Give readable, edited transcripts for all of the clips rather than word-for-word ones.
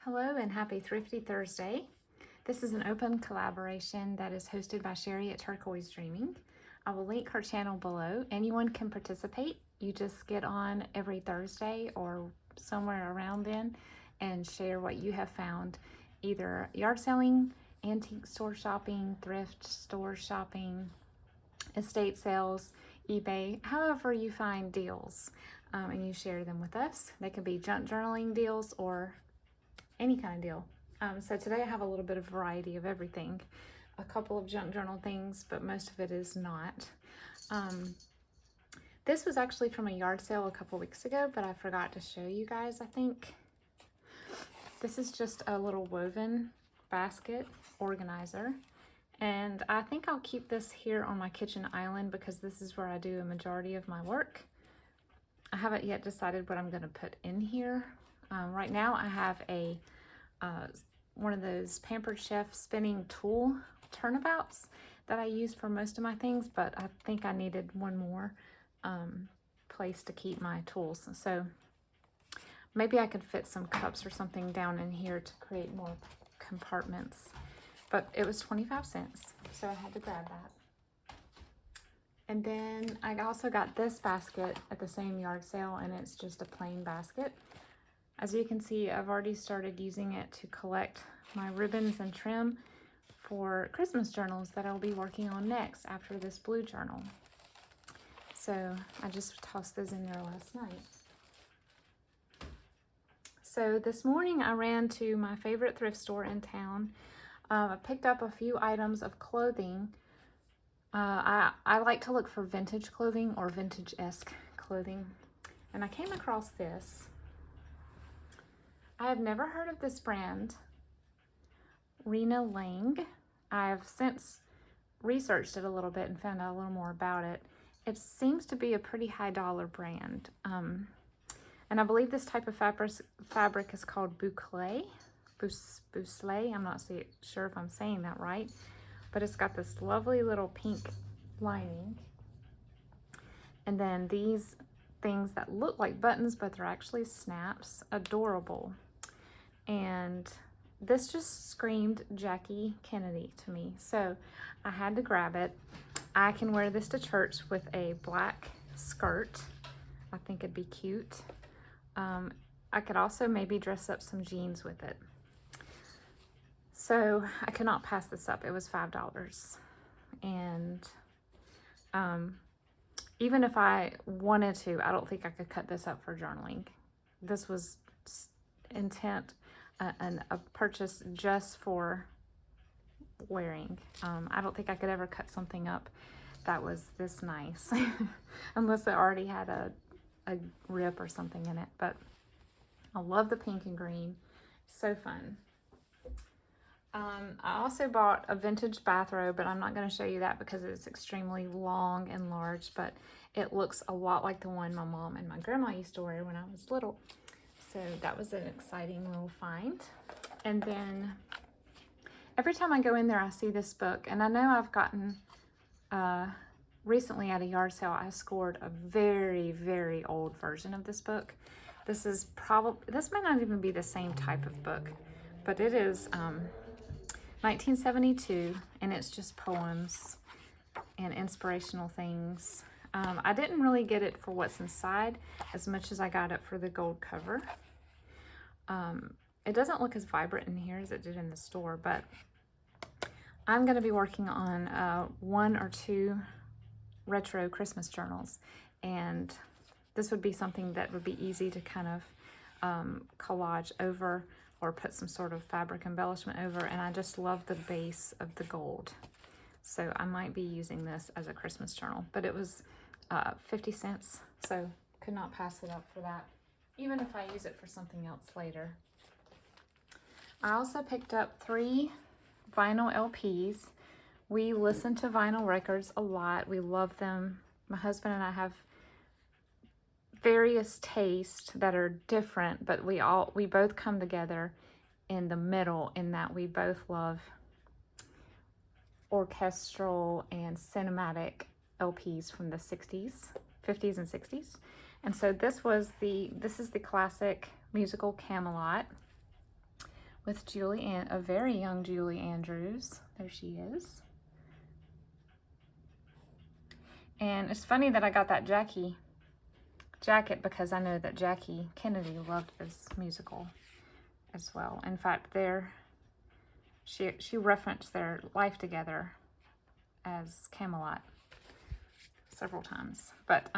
Hello and happy Thrifty Thursday. This is an open collaboration that is hosted by Sheree at Turquoise Dreaming. I will link her channel below. Anyone can participate. You just get on every Thursday or somewhere around then and share what you have found, either yard selling, antique store shopping, thrift store shopping, estate sales, eBay, however you find deals, and you share them with us. They can be junk journaling deals or any kind of deal. So today I have a little bit of variety of everything. A couple of junk journal things, but most of it is not. This was actually from a yard sale a couple weeks ago, but I forgot to show you guys, I think. This is just a little woven basket organizer. And I think I'll keep this here on my kitchen island because this is where I do a majority of my work. I haven't yet decided what I'm going to put in here. Right now I have a one of those Pampered Chef spinning tool turnabouts that I use for most of my things, but I think I needed one more place to keep my tools. So maybe I could fit some cups or something down in here to create more compartments. But it was 25 cents, so I had to grab that. And then I also got this basket at the same yard sale, and it's just a plain basket. As you can see, I've already started using it to collect my ribbons and trim for Christmas journals that I'll be working on next after this blue journal. So I just tossed those in there last night. So this morning I ran to my favorite thrift store in town. I picked up a few items of clothing. I like to look for vintage clothing or vintage-esque clothing. And I came across this. I have never heard of this brand, Rena Lang. I've since researched it a little bit and found out a little more about it. It seems to be a pretty high dollar brand. And I believe this type of fabric is called boucle. Boucle. I'm not sure if I'm saying that right, but it's got this lovely little pink lining. And then these things that look like buttons, but they're actually snaps. Adorable. And this just screamed Jackie Kennedy to me, so I had to grab it. I can wear this to church with a black skirt. I think it'd be cute. I could also maybe dress up some jeans with it. So I could not pass this up. It was $5. And even if I wanted to, I don't think I could cut this up for journaling. This was intent and a purchase just for wearing. I don't think I could ever cut something up that was this nice unless it already had a rip or something in it. But I love the pink and green. So fun. I also bought a vintage bathrobe, but I'm not going to show you that because it's extremely long and large, but it looks a lot like the one my mom and my grandma used to wear when I was little. So that was an exciting little find. And then every time I go in there, I see this book, and I know I've gotten, recently at a yard sale, I scored a very, very old version of this book. This is this may not even be the same type of book, but it is 1972, and it's just poems and inspirational things. I didn't really get it for what's inside as much as I got it for the gold cover. It doesn't look as vibrant in here as it did in the store, but I'm going to be working on 1 or 2 retro Christmas journals, and this would be something that would be easy to kind of collage over or put some sort of fabric embellishment over, and I just love the base of the gold. So I might be using this as a Christmas journal, but it was 50 cents, so could not pass it up for that, even if I use it for something else later. I also picked up 3 vinyl LPs. We listen to vinyl records a lot. We love them. My husband and I have various tastes that are different, but we both come together in the middle in that we both love orchestral and cinematic LPs from the 60s, 50s and 60s. And so this is the classic musical Camelot. with a very young Julie Andrews. There she is. And it's funny that I got that Jackie jacket because I know that Jackie Kennedy loved this musical as well. In fact, she referenced their life together as Camelot several times. But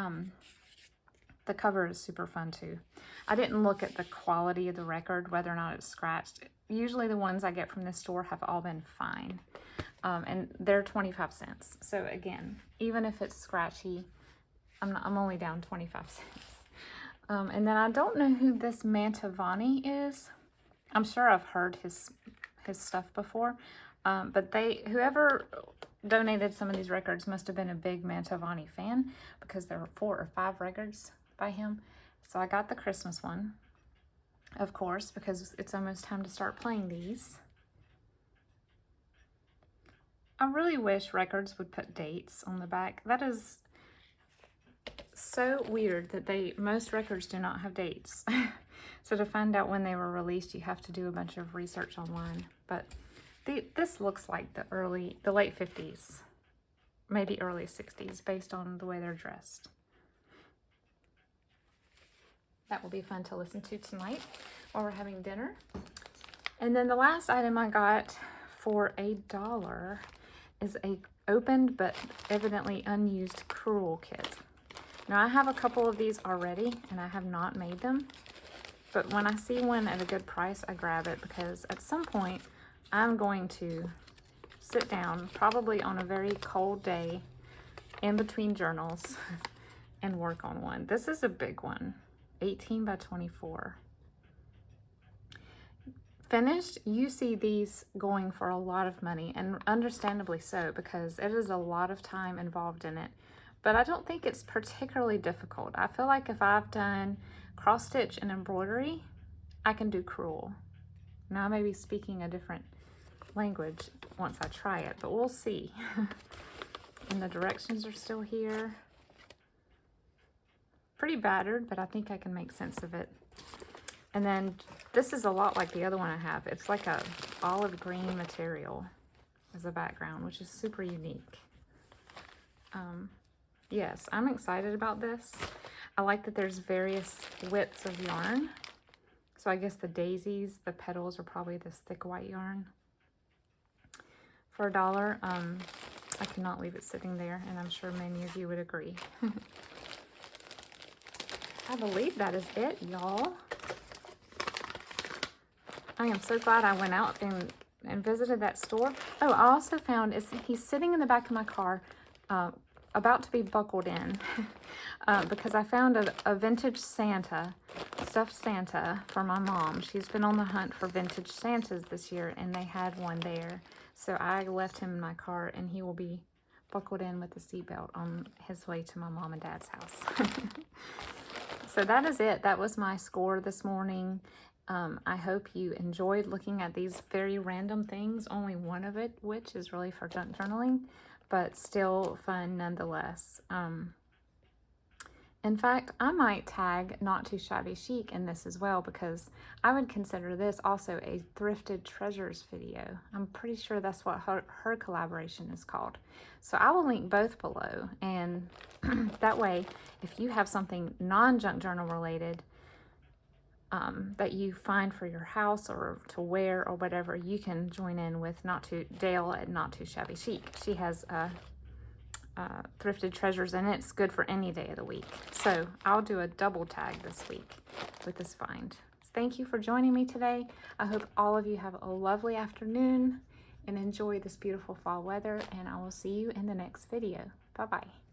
the cover is super fun too. I didn't look at the quality of the record, whether or not it's scratched. Usually the ones I get from this store have all been fine. And they're 25 cents. So again, even if it's scratchy, I'm only down 25 cents. And then I don't know who this Mantovani is. I'm sure I've heard his stuff before. But whoever donated some of these records must have been a big Mantovani fan, because there were 4 or 5 records by him. So I got the Christmas one, of course, because it's almost time to start playing these. I really wish records would put dates on the back. That is so weird that most records do not have dates. So to find out when they were released, you have to do a bunch of research online. But this looks like the late 50s, maybe early 60s, based on the way they're dressed. That will be fun to listen to tonight while we're having dinner. And then the last item I got for $1 is a opened but evidently unused crewel kit. Now I have a couple of these already and I have not made them, but when I see one at a good price, I grab it, because at some point I'm going to sit down, probably on a very cold day in between journals, and work on one. This is a big one, 18 by 24. Finished, you see these going for a lot of money, and understandably so, because it is a lot of time involved in it. But I don't think it's particularly difficult. I feel like if I've done cross stitch and embroidery, I can do crewel. Now I may be speaking a different language once I try it, but we'll see. And the directions are still here. Pretty battered, but I think I can make sense of it. And then this is a lot like the other one I have. It's like a olive green material as a background, which is super unique. Yes, I'm excited about this. I like that there's various widths of yarn. So I guess the daisies, the petals are probably this thick white yarn. For $1, I cannot leave it sitting there, and I'm sure many of you would agree. I believe that is it, y'all. I am so glad I went out and visited that store. Oh, I also found he's sitting in the back of my car, about to be buckled in, because I found a vintage Santa, stuffed Santa for my mom. She's been on the hunt for vintage Santas this year, and they had one there. So I left him in my car, and he will be buckled in with the seatbelt on his way to my mom and dad's house. So that is it. That was my score this morning. I hope you enjoyed looking at these very random things, only one of it, which is really for junk journaling, but still fun nonetheless. In fact, I might tag Not Too Shabby Chic in this as well, because I would consider this also a thrifted treasures video. I'm pretty sure that's what her collaboration is called. So I will link both below, and that way, if you have something non-junk journal related that you find for your house or to wear or whatever, you can join in with Dale at Not Too Shabby Chic. She has thrifted treasures, and it's good for any day of the week. So I'll do a double tag this week with this find. Thank you for joining me today. I hope all of you have a lovely afternoon and enjoy this beautiful fall weather, and I will see you in the next video. Bye-bye.